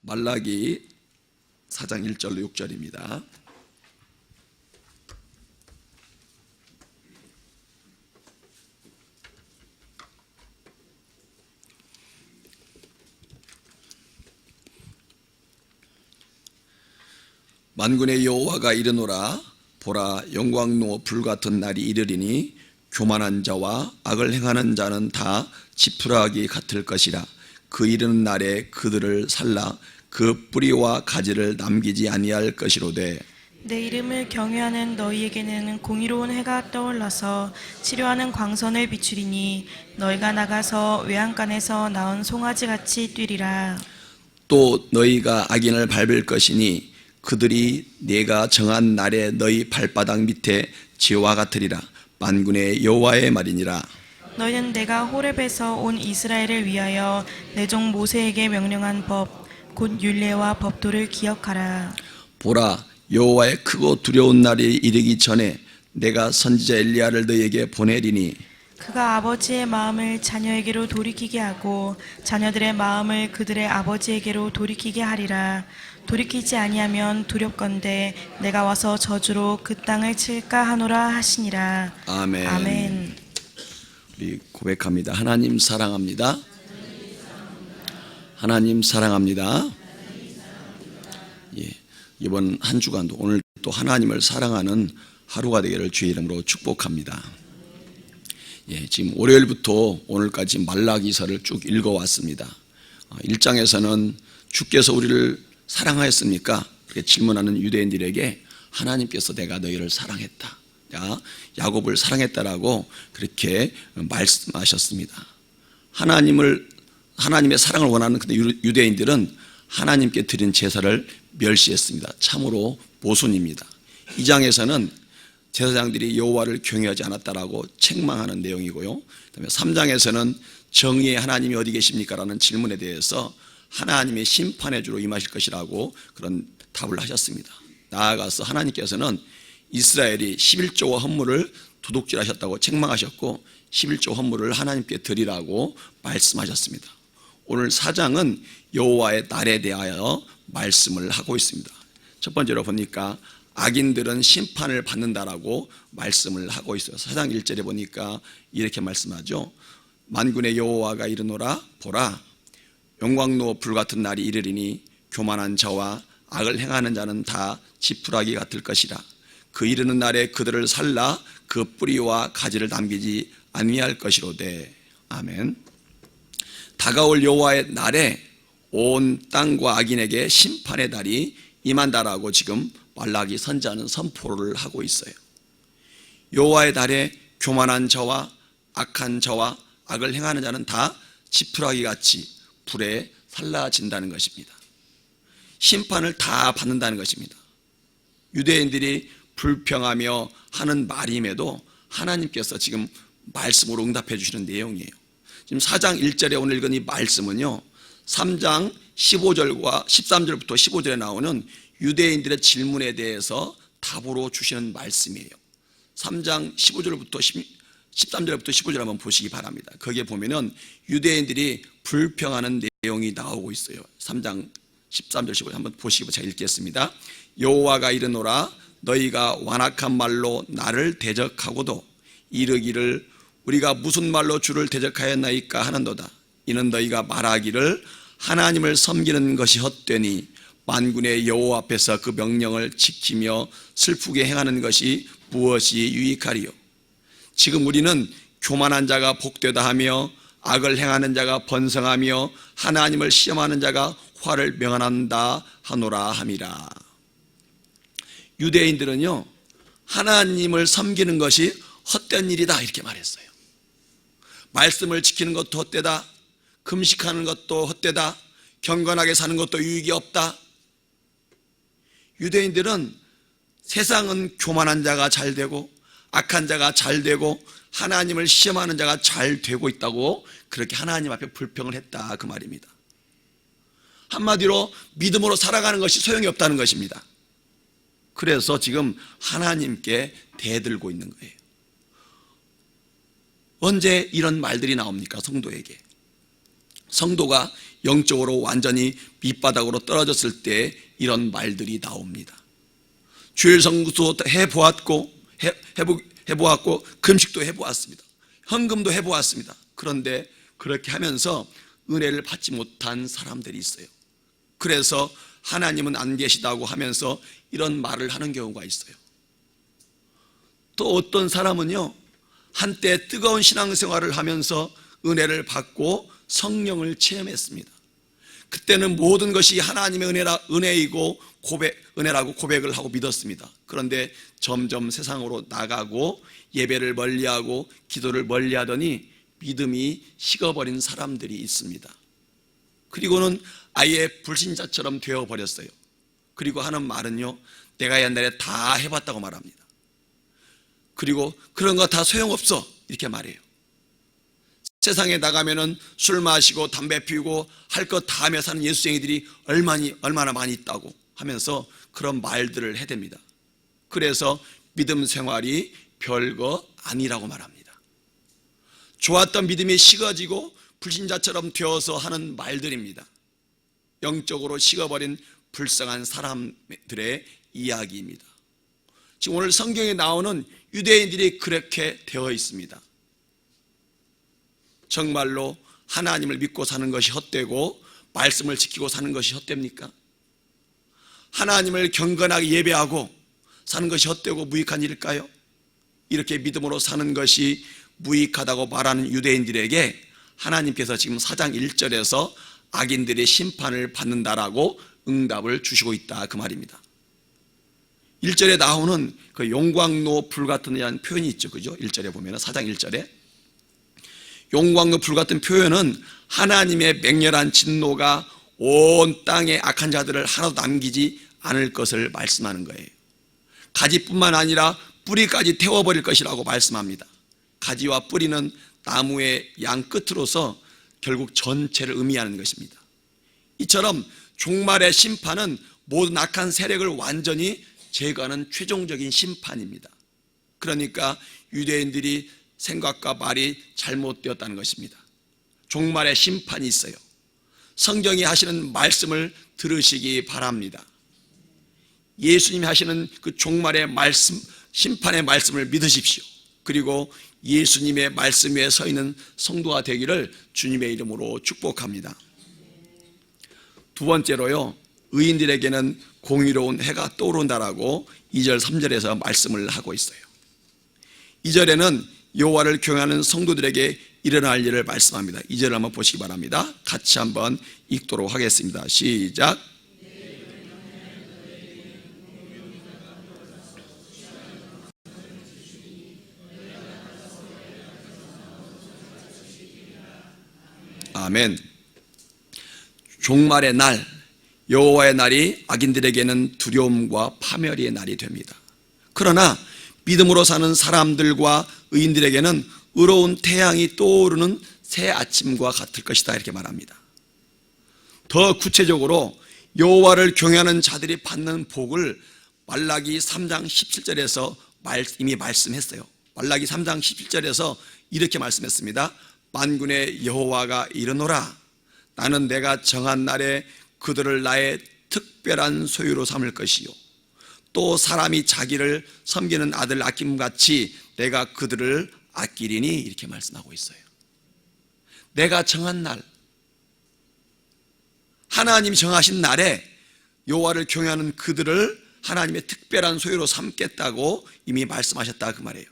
말라기 4장 1절로 6절입니다. 만군의 여호와가 이르노라. 보라, 영광로 불같은 날이 이르리니 교만한 자와 악을 행하는 자는 다 지푸라기 같을 것이라. 그 이르는 날에 그들을 살라 그 뿌리와 가지를 남기지 아니할 것이로되. 내 이름을 경외하는 너희에게는 공의로운 해가 떠올라서 치료하는 광선을 비추리니 너희가 나가서 외양간에서 나온 송아지같이 뛰리라. 또 너희가 악인을 밟을 것이니 그들이 네가 정한 날에 너희 발바닥 밑에 지와 같으리라. 만군의 여호와의 말이니라. 너희는 내가 호렙에서 온 이스라엘을 위하여 내 종 모세에게 명령한 법 곧 율례와 법도를 기억하라. 보라, 여호와의 크고 두려운 날이 이르기 전에 내가 선지자 엘리야를 너희에게 보내리니 그가 아버지의 마음을 자녀에게로 돌이키게 하고 자녀들의 마음을 그들의 아버지에게로 돌이키게 하리라. 돌이키지 아니하면 두렵건대 내가 와서 저주로 그 땅을 칠까 하노라 하시니라. 아멘. 아멘. 우리 고백합니다. 하나님 사랑합니다. 하나님 사랑합니다. 예, 이번 한 주간도 오늘 또 하나님을 사랑하는 하루가 되기를 주의 이름으로 축복합니다. 예, 지금 월요일부터 오늘까지 말라기서를 쭉 읽어왔습니다. 1장에서는 주께서 우리를 사랑하였습니까? 이렇게 질문하는 유대인들에게 하나님께서 내가 너희를 사랑했다, 야곱을 사랑했다라고 그렇게 말씀하셨습니다. 하나님의 사랑을 원하는 유대인들은 하나님께 드린 제사를 멸시했습니다. 참으로 모순입니다. 2장에서는 제사장들이 여호와를 경외하지 않았다라고 책망하는 내용이고요. 그다음에 3장에서는 정의의 하나님이 어디 계십니까? 라는 질문에 대해서 하나님의 심판의 주로 임하실 것이라고 그런 답을 하셨습니다. 나아가서 하나님께서는 이스라엘이 11조와 헌물을 도둑질하셨다고 책망하셨고 11조 헌물을 하나님께 드리라고 말씀하셨습니다. 오늘 4장은 여호와의 날에 대하여 말씀을 하고 있습니다. 첫 번째로 보니까 악인들은 심판을 받는다라고 말씀을 하고 있어요. 4장 1절에 보니까 이렇게 말씀하죠. 만군의 여호와가 이르노라. 보라, 영광로 불같은 날이 이르리니 교만한 자와 악을 행하는 자는 다 지푸라기 같을 것이라. 그 이르는 날에 그들을 살라 그 뿌리와 가지를 남기지 아니할 것이로되. 아멘. 다가올 여호와의 날에 온 땅과 악인에게 심판의 날이 임한다라고 지금 말라기 선지자는 선포를 하고 있어요. 여호와의 날에 교만한 자와 악한 자와 악을 행하는 자는 다 지푸라기 같이 불에 살라진다는 것입니다. 심판을 다 받는다는 것입니다. 유대인들이 불평하며 하는 말임에도 하나님께서 지금 말씀으로 응답해 주시는 내용이에요. 지금 4장 1절에 오늘 읽은 이 말씀은요, 3장 15절과 13절부터 15절에 나오는 유대인들의 질문에 대해서 답으로 주시는 말씀이에요. 3장 15절부터 13절부터 15절 한번 보시기 바랍니다. 거기에 보면은 유대인들이 불평하는 내용이 나오고 있어요. 3장 13절 15절 한번 보시고 제가 읽겠습니다. 여호와가 이르노라. 너희가 완악한 말로 나를 대적하고도 이르기를 우리가 무슨 말로 주를 대적하였나이까 하는도다. 이는 너희가 말하기를 하나님을 섬기는 것이 헛되니 만군의 여호와 앞에서 그 명령을 지키며 슬프게 행하는 것이 무엇이 유익하리요. 지금 우리는 교만한 자가 복되다 하며 악을 행하는 자가 번성하며 하나님을 시험하는 자가 화를 명한다 하노라 함이라. 유대인들은요, 하나님을 섬기는 것이 헛된 일이다 이렇게 말했어요. 말씀을 지키는 것도 헛되다, 금식하는 것도 헛되다, 경건하게 사는 것도 유익이 없다. 유대인들은 세상은 교만한 자가 잘 되고 악한 자가 잘 되고 하나님을 시험하는 자가 잘 되고 있다고 그렇게 하나님 앞에 불평을 했다 그 말입니다. 한마디로 믿음으로 살아가는 것이 소용이 없다는 것입니다. 그래서 지금 하나님께 대들고 있는 거예요. 언제 이런 말들이 나옵니까? 성도에게. 성도가 영적으로 완전히 밑바닥으로 떨어졌을 때 이런 말들이 나옵니다. 주일 성수도 해보았고 금식도 해보았습니다. 헌금도 해보았습니다. 그런데 그렇게 하면서 은혜를 받지 못한 사람들이 있어요. 그래서 하나님은 안 계시다고 하면서 이런 말을 하는 경우가 있어요. 또 어떤 사람은요, 한때 뜨거운 신앙생활을 하면서 은혜를 받고 성령을 체험했습니다. 그때는 모든 것이 하나님의 은혜이고 은혜라고 고백을 하고 믿었습니다. 그런데 점점 세상으로 나가고 예배를 멀리하고 기도를 멀리하더니 믿음이 식어버린 사람들이 있습니다. 그리고는 아예 불신자처럼 되어버렸어요. 그리고 하는 말은요, 내가 옛날에 다 해봤다고 말합니다. 그리고 그런 거 다 소용없어 이렇게 말해요. 세상에 나가면은 술 마시고 담배 피우고 할 것 다 하며 사는 예수쟁이들이 얼마나 많이 있다고 하면서 그런 말들을 해댑니다. 그래서 믿음 생활이 별거 아니라고 말합니다. 좋았던 믿음이 식어지고 불신자처럼 되어서 하는 말들입니다. 영적으로 식어버린 불쌍한 사람들의 이야기입니다. 지금 오늘 성경에 나오는 유대인들이 그렇게 되어 있습니다. 정말로 하나님을 믿고 사는 것이 헛되고 말씀을 지키고 사는 것이 헛됩니까? 하나님을 경건하게 예배하고 사는 것이 헛되고 무익한 일일까요? 이렇게 믿음으로 사는 것이 무익하다고 말하는 유대인들에게 하나님께서 지금 4장 1절에서 악인들의 심판을 받는다라고 응답을 주시고 있다 그 말입니다. 1절에 나오는 그 용광로 불같은 이라는 표현이 있죠. 그죠? 1절에 보면 4장 1절에 용광로 불같은 표현은 하나님의 맹렬한 진노가 온 땅의 악한 자들을 하나도 남기지 않을 것을 말씀하는 거예요. 가지뿐만 아니라 뿌리까지 태워버릴 것이라고 말씀합니다. 가지와 뿌리는 나무의 양 끝으로서 결국 전체를 의미하는 것입니다. 이처럼 종말의 심판은 모든 악한 세력을 완전히 제거하는 최종적인 심판입니다. 그러니까 유대인들이 생각과 말이 잘못되었다는 것입니다. 종말의 심판이 있어요. 성경이 하시는 말씀을 들으시기 바랍니다. 예수님이 하시는 그 종말의 말씀, 심판의 말씀을 믿으십시오. 그리고 예수님의 말씀 위에 서 있는 성도가 되기를 주님의 이름으로 축복합니다. 두 번째로요, 의인들에게는 공의로운 해가 떠오른다라고 2절 3절에서 말씀을 하고 있어요. 2절에는 여호와를 경외하는 성도들에게 일어날 일을 말씀합니다. 2절을 한번 보시기 바랍니다. 같이 한번 읽도록 하겠습니다. 시작. 아멘. 종말의 날, 여호와의 날이 악인들에게는 두려움과 파멸의 날이 됩니다. 그러나 믿음으로 사는 사람들과 의인들에게는 의로운 태양이 떠오르는 새 아침과 같을 것이다 이렇게 말합니다. 더 구체적으로 여호와를 경외하는 자들이 받는 복을 말라기 3장 17절에서 이미 말씀했어요. 말라기 3장 17절에서 이렇게 말씀했습니다. 만군의 여호와가 이르노라, 나는 내가 정한 날에 그들을 나의 특별한 소유로 삼을 것이요, 또 사람이 자기를 섬기는 아들 아낌같이 내가 그들을 아끼리니 이렇게 말씀하고 있어요. 내가 정한 날, 하나님이 정하신 날에 여호와를 경외하는 그들을 하나님의 특별한 소유로 삼겠다고 이미 말씀하셨다 그 말이에요.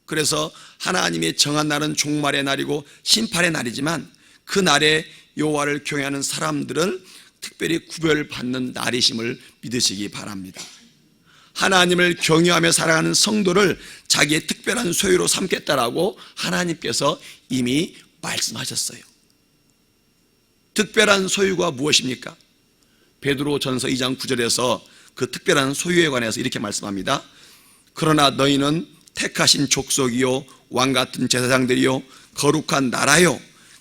그래서 하나님이 정한 날은 종말의 날이고 심판의 날이지만 그 날에 여호와를 경외하는 사람들은 특별히 구별받는 날이심을 믿으시기 바랍니다. 하나님을 경외하며 살아가는 성도를 자기의 특별한 소유로 삼겠다라고 하나님께서 이미 말씀하셨어요. 특별한 소유가 무엇입니까? 베드로전서 2장 9절에서 그 특별한 소유에 관해서 이렇게 말씀합니다. 그러나 너희는 택하신 족속이요 왕같은 제사장들이요 거룩한 나라요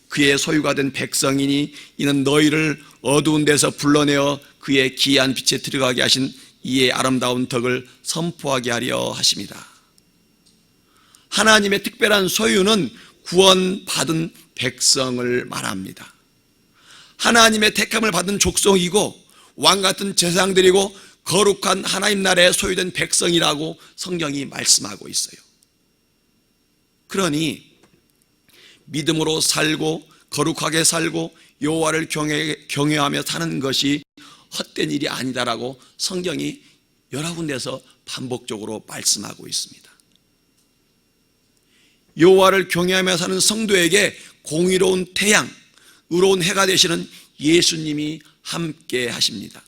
그의 소유가 된 백성이니 이는 너희를 어두운 데서 불러내어 그의 기이한 빛에 들어가게 하신 이의 아름다운 덕을 선포하게 하려 하십니다. 하나님의 특별한 소유는 구원받은 백성을 말합니다. 하나님의 택함을 받은 족속이고 왕같은 제사장들이고 거룩한 하나님 나라에 소유된 백성이라고 성경이 말씀하고 있어요. 그러니 믿음으로 살고 거룩하게 살고 여호와를 경외하며 사는 것이 헛된 일이 아니다라고 성경이 여러 군데서 반복적으로 말씀하고 있습니다. 여호와를 경외하며 사는 성도에게 공의로운 태양, 의로운 해가 되시는 예수님이 함께 하십니다.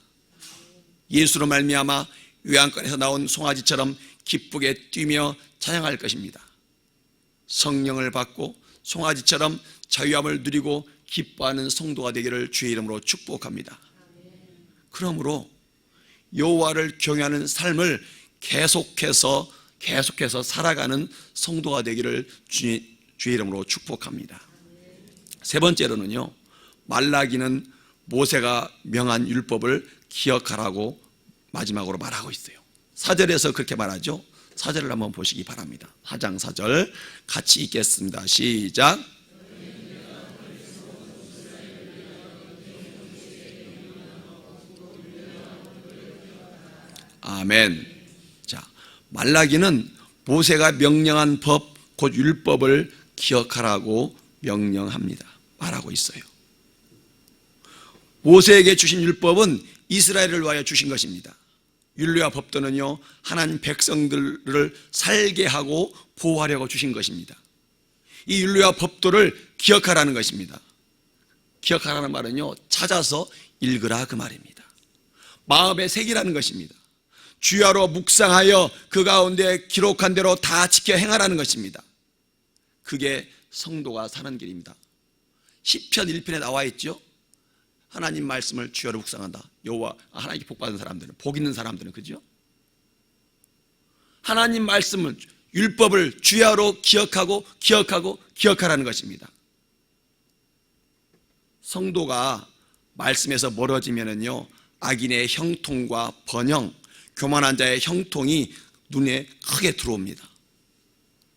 예수로 말미암아 요한권에서 나온 송아지처럼 기쁘게 뛰며 찬양할 것입니다. 성령을 받고 송아지처럼 자유함을 누리고 기뻐하는 성도가 되기를 주의 이름으로 축복합니다. 그러므로 여호와를 경외하는 삶을 계속해서 살아가는 성도가 되기를 주의 이름으로 축복합니다. 세 번째로는요, 말라기는 모세가 명한 율법을 기억하라고 마지막으로 말하고 있어요. 4절에서 그렇게 말하죠. 4절을 한번 보시기 바랍니다. 4장 4절 같이 읽겠습니다. 시작. 아멘. 자, 말라기는 모세가 명령한 법, 곧 율법을 기억하라고 명령합니다. 말하고 있어요. 모세에게 주신 율법은 이스라엘을 위하여 주신 것입니다. 율례와 법도는요, 하나님 백성들을 살게 하고 보호하려고 주신 것입니다. 이 율례와 법도를 기억하라는 것입니다. 기억하라는 말은요, 찾아서 읽으라 그 말입니다. 마음에 새기라는 것입니다. 주야로 묵상하여 그 가운데 기록한 대로 다 지켜 행하라는 것입니다. 그게 성도가 사는 길입니다. 시편 1편에 나와 있죠. 하나님 말씀을 주야로 묵상한다. 여호와, 하나님께 복 받은 사람들은, 복 있는 사람들은, 그죠? 하나님 말씀을, 율법을 주야로 기억하라는 것입니다. 성도가 말씀에서 멀어지면은요, 악인의 형통과 번영, 교만한 자의 형통이 눈에 크게 들어옵니다.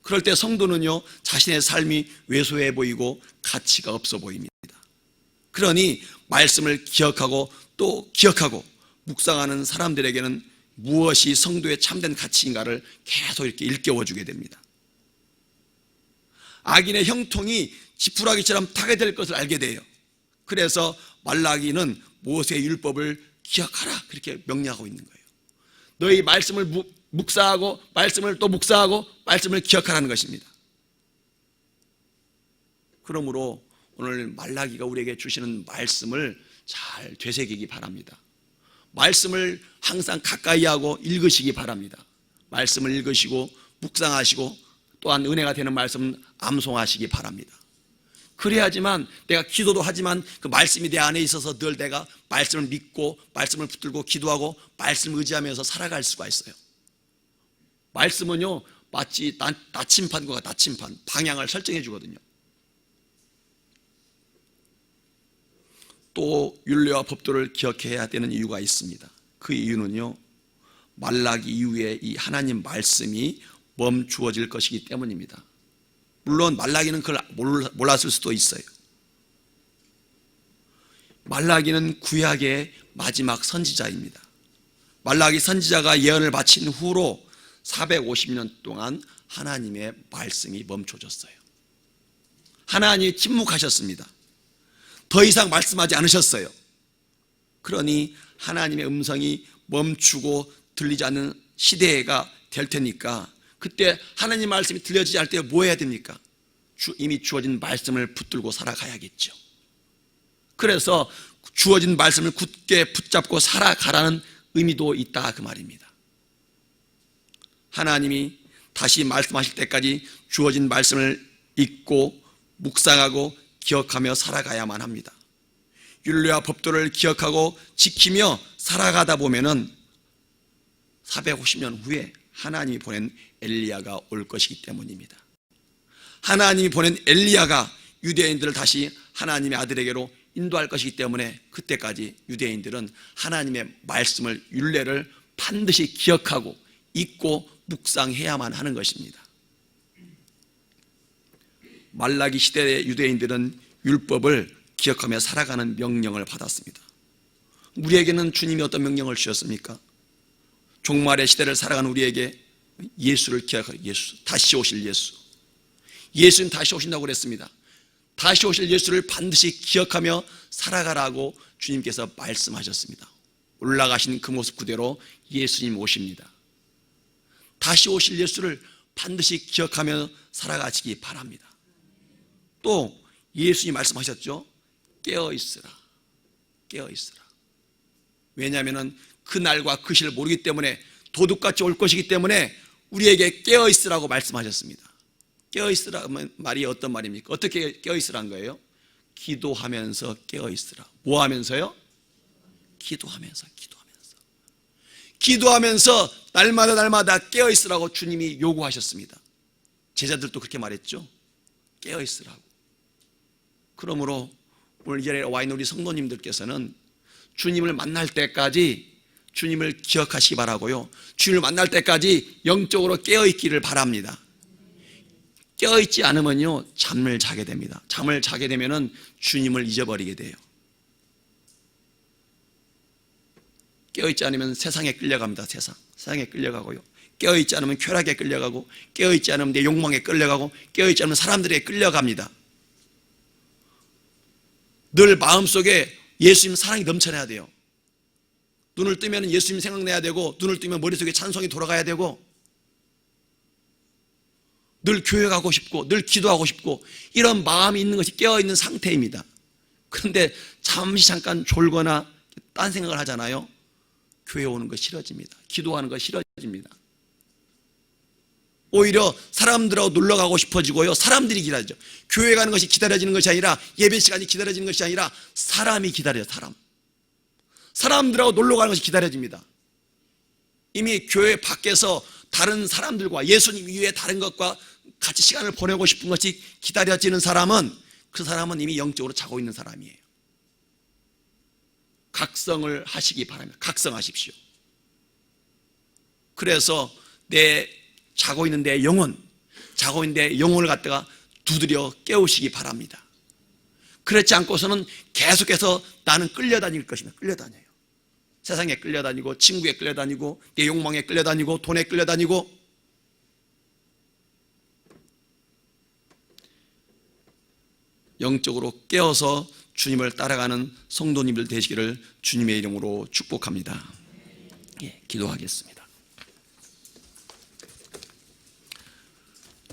그럴 때 성도는요, 자신의 삶이 왜소해 보이고 가치가 없어 보입니다. 그러니 말씀을 기억하고 또 기억하고 묵상하는 사람들에게는 무엇이 성도의 참된 가치인가를 계속 이렇게 일깨워주게 됩니다. 악인의 형통이 지푸라기처럼 타게 될 것을 알게 돼요. 그래서 말라기는 모세의 율법을 기억하라, 그렇게 명령하고 있는 거예요. 너희 말씀을 묵상하고 말씀을 또 묵상하고 말씀을 기억하라는 것입니다. 그러므로 오늘 말라기가 우리에게 주시는 말씀을 잘 되새기기 바랍니다. 말씀을 항상 가까이 하고 읽으시기 바랍니다. 말씀을 읽으시고 묵상하시고 또한 은혜가 되는 말씀은 암송하시기 바랍니다. 그래야지만 내가 기도도 하지만 그 말씀이 내 안에 있어서 늘 내가 말씀을 믿고 말씀을 붙들고 기도하고 말씀을 의지하면서 살아갈 수가 있어요. 말씀은요, 마치 나침반과 나침반, 방향을 설정해 주거든요. 또 율례와 법도를 기억해야 되는 이유가 있습니다. 그 이유는요, 말라기 이후에 이 하나님 말씀이 멈추어질 것이기 때문입니다. 물론 말라기는 그걸 몰랐을 수도 있어요. 말라기는 구약의 마지막 선지자입니다. 말라기 선지자가 예언을 마친 후로 450년 동안 하나님의 말씀이 멈춰졌어요. 하나님이 침묵하셨습니다. 더 이상 말씀하지 않으셨어요. 그러니 하나님의 음성이 멈추고 들리지 않는 시대가 될 테니까 그때 하나님 말씀이 들려지지 않을 때 뭐 해야 됩니까? 이미 주어진 말씀을 붙들고 살아가야겠죠. 그래서 주어진 말씀을 굳게 붙잡고 살아가라는 의미도 있다 그 말입니다. 하나님이 다시 말씀하실 때까지 주어진 말씀을 읽고 묵상하고 기억하며 살아가야만 합니다. 율례와 법도를 기억하고 지키며 살아가다 보면은 450년 후에 하나님이 보낸 엘리야가 올 것이기 때문입니다. 하나님이 보낸 엘리야가 유대인들을 다시 하나님의 아들에게로 인도할 것이기 때문에 그때까지 유대인들은 하나님의 말씀을, 율례를 반드시 기억하고 읽고 묵상해야만 하는 것입니다. 말라기 시대의 유대인들은 율법을 기억하며 살아가는 명령을 받았습니다. 우리에게는 주님이 어떤 명령을 주셨습니까? 종말의 시대를 살아가는 우리에게 예수를 기억하라. 예수, 다시 오실 예수. 예수는 다시 오신다고 그랬습니다. 다시 오실 예수를 반드시 기억하며 살아가라고 주님께서 말씀하셨습니다. 올라가신 그 모습 그대로 예수님 오십니다. 다시 오실 예수를 반드시 기억하며 살아가시기 바랍니다. 또 예수님 말씀하셨죠. 깨어있으라. 깨어있으라. 왜냐하면 그 날과 그 시를 모르기 때문에, 도둑같이 올 것이기 때문에 우리에게 깨어있으라고 말씀하셨습니다. 깨어있으라 말이 어떤 말입니까? 어떻게 깨어있으라는 거예요? 기도하면서 깨어있으라. 뭐 하면서요? 기도하면서. 기도하면서 날마다 깨어있으라고 주님이 요구하셨습니다. 제자들도 그렇게 말했죠. 깨어있으라고. 그러므로 오늘 이 자리에 와 있는 우리 성도님들께서는 주님을 만날 때까지 주님을 기억하시기 바라고요. 주님을 만날 때까지 영적으로 깨어있기를 바랍니다. 깨어있지 않으면요, 잠을 자게 됩니다. 잠을 자게 되면은 주님을 잊어버리게 돼요. 깨어있지 않으면 세상에 끌려갑니다. 세상에 끌려가고요. 깨어있지 않으면 쾌락에 끌려가고, 깨어있지 않으면 내 욕망에 끌려가고, 깨어있지 않으면 사람들에게 끌려갑니다. 늘 마음속에 예수님 사랑이 넘쳐나야 돼요. 눈을 뜨면 예수님 생각나야 되고, 눈을 뜨면 머릿속에 찬송이 돌아가야 되고, 늘 교회 가고 싶고, 늘 기도하고 싶고, 이런 마음이 있는 것이 깨어있는 상태입니다. 그런데 잠깐 졸거나 딴 생각을 하잖아요. 교회 오는 거 싫어집니다. 기도하는 거 싫어집니다. 오히려 사람들하고 놀러 가고 싶어지고요, 사람들이 기다리죠. 교회 가는 것이 기다려지는 것이 아니라, 예배 시간이 기다려지는 것이 아니라 사람이 기다려요. 사람들하고 놀러 가는 것이 기다려집니다. 이미 교회 밖에서 다른 사람들과, 예수님 이외에 다른 것과 같이 시간을 보내고 싶은 것이 기다려지는 사람은, 그 사람은 이미 영적으로 자고 있는 사람이에요. 각성을 하시기 바랍니다. 각성하십시오. 그래서 자고 있는 내 영혼을 갖다가 두드려 깨우시기 바랍니다. 그렇지 않고서는 계속해서 나는 끌려다닐 것입니다. 끌려다녀요. 세상에 끌려다니고, 친구에 끌려다니고, 내 욕망에 끌려다니고, 돈에 끌려다니고. 영적으로 깨어서 주님을 따라가는 성도님들 되시기를 주님의 이름으로 축복합니다. 기도하겠습니다.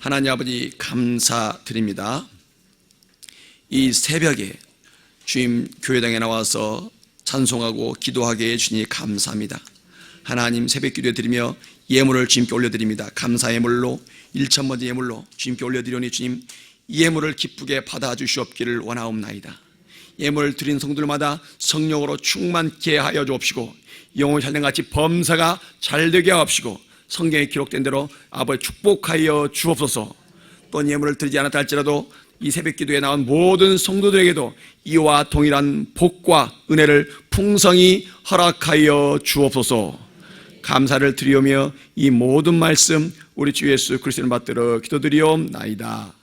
하나님 아버지, 감사드립니다. 이 새벽에 주님 교회당에 나와서 찬송하고 기도하게 해주니 감사합니다. 하나님, 새벽 기도에 드리며 예물을 주님께 올려드립니다. 감사 예물로, 1,000번째 예물로 주님께 올려드리오니 주님, 이 예물을 기쁘게 받아주시옵기를 원하옵나이다. 예물을 드린 성도들마다 성령으로 충만케 하여 주옵시고, 영혼이 잘된같이 범사가 잘되게 하옵시고, 성경에 기록된 대로 아버지 축복하여 주옵소서. 또 예물을 드리지 않았다 할지라도 이 새벽 기도에 나온 모든 성도들에게도 이와 동일한 복과 은혜를 풍성히 허락하여 주옵소서. 감사를 드리오며 이 모든 말씀 우리 주 예수 그리스도를 받들어 기도드리옵나이다.